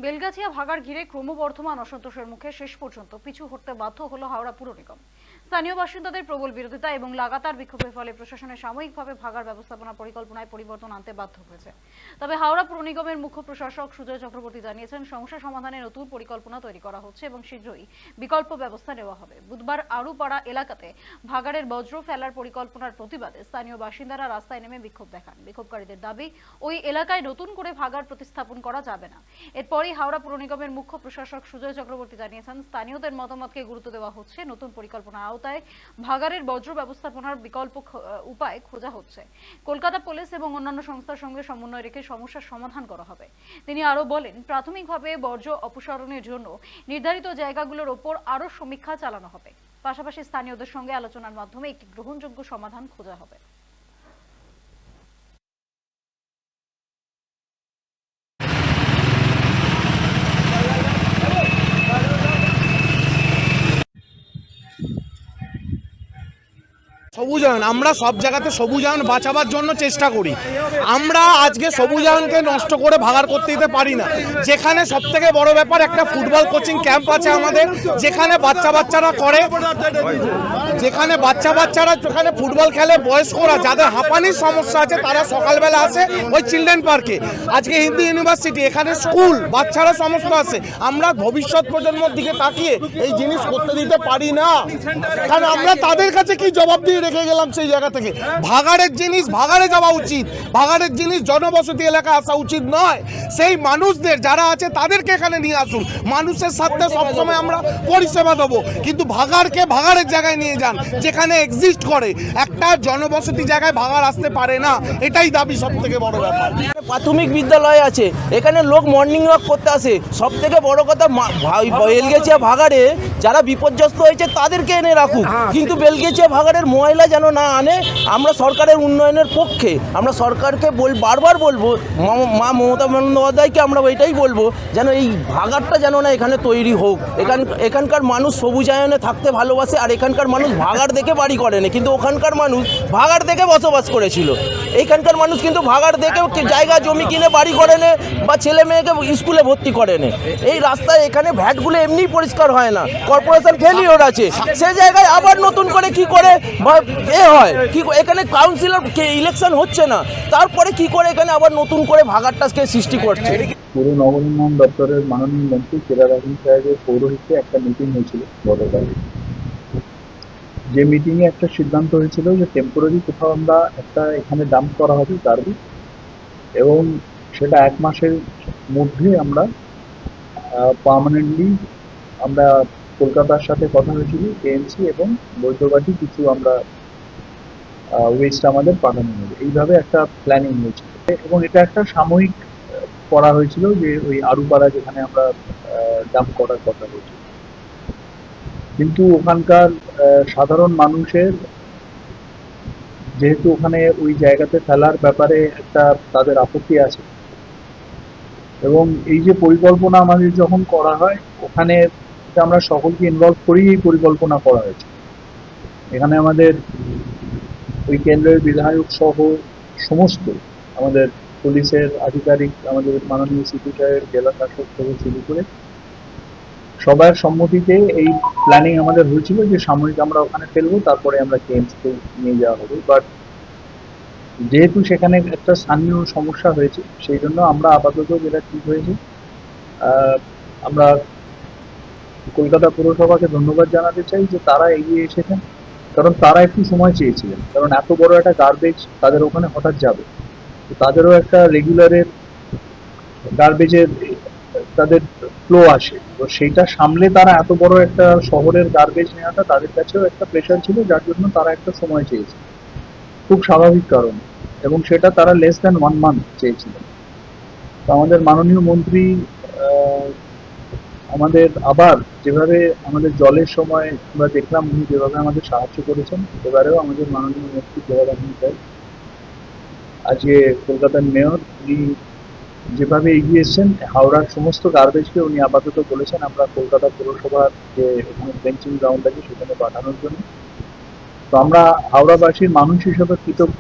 বেলগাছিয়া ভাগাড় ঘিরে ক্রমবর্ধমান অসন্তোষের মুখে শেষ পর্যন্ত পিছু হটতে বাধ্য হলো হাওড়া পুর নিগম। স্থানীয় বাসিন্দাদের প্রবল বিরোধিতা এবং লাগাতার বিক্ষোভের ফলে প্রশাসনের সাময়িকভাবে ভাগাড় ব্যবস্থাপনা পরিকল্পনায় পরিবর্তন আনতে বাধ্য হয়েছে। তবে হাওড়া পুর নিগমের মুখ্য প্রশাসক সুজয় চক্রবর্তী জানিয়েছেন, সমস্যা সমাধানে নতুন পরিকল্পনা তৈরি করা হচ্ছে এবং শীঘ্রই বিকল্প ব্যবস্থা নেওয়া হবে। বুধবার আড়ুপাড়া এলাকাতে ভাগাড়ের বজ্র ফেলার পরিকল্পনার প্রতিবাদে স্থানীয় বাসিন্দারা রাস্তায় নেমে বিক্ষোভ দেখান। বিক্ষোভকারীদের দাবি, ওই এলাকায় নতুন করে ভাগাড় প্রতিস্থাপন করা যাবে না। এরপরই হাওড়া পুর নিগমের মুখ্য প্রশাসক সুজয় চক্রবর্তী জানিয়েছেন, স্থানীয়দের মতামতকে গুরুত্ব দেওয়া হচ্ছে। নতুন পরিকল্পনার আওতায় ভাগাড়ের বজ্র ব্যবস্থাপনার বিকল্প উপায় খোঁজা হচ্ছে। কলকাতা পুলিশ এবং অন্যান্য সংস্থার সঙ্গে সমন্বয় রেখে সমস্যার সমাধান করা হবে। তিনি আরো বলেন, প্রাথমিকভাবে বর্জ্য অপসারণের জন্য নির্ধারিত জায়গাগুলোর ওপর আরো সমীক্ষা চালানো হবে। পাশাপাশি স্থানীয়দের সঙ্গে আলোচনার মাধ্যমে একটি গ্রহণযোগ্য সমাধান খোঁজা হবে। সবুজায়ন আমরা সব জায়গাতে সবুজায়ন বাঁচাবার জন্য চেষ্টা করি। আমরা আজকে সবুজায়নকে নষ্ট করে ভাগাড় করতে দিতে পারি না। যেখানে সব থেকে বড় ব্যাপার, একটা ফুটবল কোচিং ক্যাম্প আছে আমাদের, যেখানে বাচ্চারা করে, যেখানে ফুটবল খেলে, বয়স্করা যাদের হাঁপানির সমস্যা আছে তারা সকালবেলা আসে ওই চিলড্রেন পার্কে। আজকে হিন্দু ইউনিভার্সিটি, এখানে স্কুল, বাচ্চারা সমস্ত আছে। আমরা ভবিষ্যৎ প্রজন্মের দিকে তাকিয়ে এই জিনিস করতে দিতে পারি না, কারণ আমরা তাদের কাছে কি জবাব দিয়ে রেখে গেলাম। সেই জায়গা থেকে ভাগাড়ের জিনিস ভাগাড়ে যাওয়া উচিত, ভাগাড়ের জিনিস জনবসতি এলাকা আসা উচিত নয়। সেই মানুষদের যারা আছে তাদেরকে এখানে নিয়ে আসুন। মানুষের সাথে সবসময় আমরা পরিষেবা দেবো, কিন্তু ভাগাড়কে ভাগাড়ের জায়গায় নিয়ে যান যেখানে এক্সিস্ট করে। একটা জনবসতি জায়গায় ভাগাড় আসতে পারে না, এটাই দাবি সব থেকে বড় ব্যাপার। প্রাথমিক বিদ্যালয় আছে, এখানে লোক মর্নিং ওয়াক করতে আসে। সব থেকে বড় কথা, বেলগেছিয়া ভাগাড়ে যারা বিপর্যস্ত হয়েছে তাদেরকে এনে রাখুক, কিন্তু বেলগেছিয়া ভাগাড়ের ময়লা যেন না আনে। আমরা সরকারের উন্নয়নের পক্ষে, আমরা সরকারকে বারবার বলবো, মা মমতা বন্দ্যোপাধ্যায়কে আমরা ওইটাই বলবো, যেন এই ভাগাড়টা যেন না এখানে তৈরি হোক। এখানকার মানুষ সবুজায়নে থাকতে ভালোবাসে, আর এখানকার মানুষ ভাগাড় দেখে বাড়ি করেনি, কিন্তু ওখানকার মানুষ ভাগাড় দেখে বসবাস করেছিল। এইখানকার মানুষ কিন্তু ভাগাড় দেখে জায়গা জমি কিনে বাড়ি করেনি বা ছেলে মেয়েকে স্কুলে ভর্তি করেনি। এই রাস্তায় এখানে ভ্যাটগুলো এমনি পরিষ্কার হয় না, কর্পোরেশন ফেলিওর আছে। সে জায়গায় আবার নতুন করে কি করে হয়, কি এখানে কাউন্সিলর ইলেকশন হচ্ছে না, তারপরে কি করে এখানে আবার নতুন করে ভাগাড়টাকে সৃষ্টি করছে। পুর নগরোন্নয়ন দপ্তরের মাননীয় মন্ত্রী চিরাগ হোসেন সাহেবের পৌরোহিত্যে একটা মিটিং হয়েছিল গতকাল। যে মিটিংয়ে একটা সিদ্ধান্ত হয়েছিল যে টেম্পোরারি কোথাও আমরা একটা এখানে ডাম্প করা হবে গার্বেজ, এবং সেটা 1 মাসের মধ্যে আমরা পার্মানেন্টলি, আমরা কলকাতার সাথে কথা হয়েছিল কেএমসি এবং বৈদ্যবাটি কিছু আমরা ওয়েস্ট আমাদের পাঠানো হবে, এইভাবে একটা প্ল্যানিং হয়েছিল। এবং এটা একটা সাময়িক করা হয়েছিল যে ওই আড়ুপাড়া যেখানে আমরা ডাম্প করার কথা হয়েছিল, কিন্তু ওখানকার সাধারণ মানুষের, যেহেতু ওখানে ওই জায়গাতে ফেলার ব্যাপারে একটা তাদের আপত্তি আছে, এবং এই যে পরিকল্পনা আমাদের যখন করা হয় ওখানে আমরা সকলকে ইনভলভ করেই এই পরিকল্পনা করা হয়েছে। এখানে আমাদের ওই কেন্দ্রের বিধায়ক সহ সমস্ত আমাদের পুলিশের আধিকারিক, আমাদের মাননীয় সিপি সাহেব, জেলা শাসক থেকে শুরু করে সবার সম্মতিতে এই প্ল্যানিং আমাদের হয়েছিল যে সাময়িক আমরা ওখানে ফেলবো, তারপরে আমরা কেএমসিতে নিয়ে যাওয়া হবে। বাট যেহেতু সেখানে একটা স্থানীয় সমস্যা হয়েছে, সেই জন্য আমরা আপাতত যেটা ঠিক হয়েছে, আমরা কলকাতা পুরসভাকে ধন্যবাদ জানাতে চাই যে তারা এগিয়ে এসেছেন, কারণ তারা একটু সময় চেয়েছিলেন। কারণ এত বড় একটা গার্বেজ তাদের ওখানে হঠাৎ যাবে, তাদেরও একটা রেগুলারের গার্বেজের তাদের ফ্লো আসে, তো সেইটা সামলে তারা এত বড় একটা শহরের গার্বেজ নেওয়াটা তাদের কাছেও একটা প্রেশার ছিল, যার জন্য তারা একটা সময় চেয়েছে, খুব স্বাভাবিক কারণ, এবং সেটা তারা লেস দ্যান 1 মান্থ চেয়েছিলেন। তো আমাদের মাননীয় মন্ত্রী আমাদের আবার যেভাবে আমাদের জলের সময় আমরা দেখলাম উনি যেভাবে আমাদের সাহায্য করেছেন, এবারেও আমাদের মাননীয় মন্ত্রী চিরাগ হোসেন সাহেব, আজকে কলকাতার মেয়র, উনি যেভাবে এগিয়ে এসছেন হাওড়ার সমস্ত গার্বেজকে উনি আপাতত বলেছেন আমরা কলকাতা পুরসভার যে ওখানে বেঞ্চিং গ্রাউন্ড আছে সেখানে পাঠানোর জন্য। তো আমরা হাওড়াবাসীর মানুষ হিসেবে কৃতজ্ঞ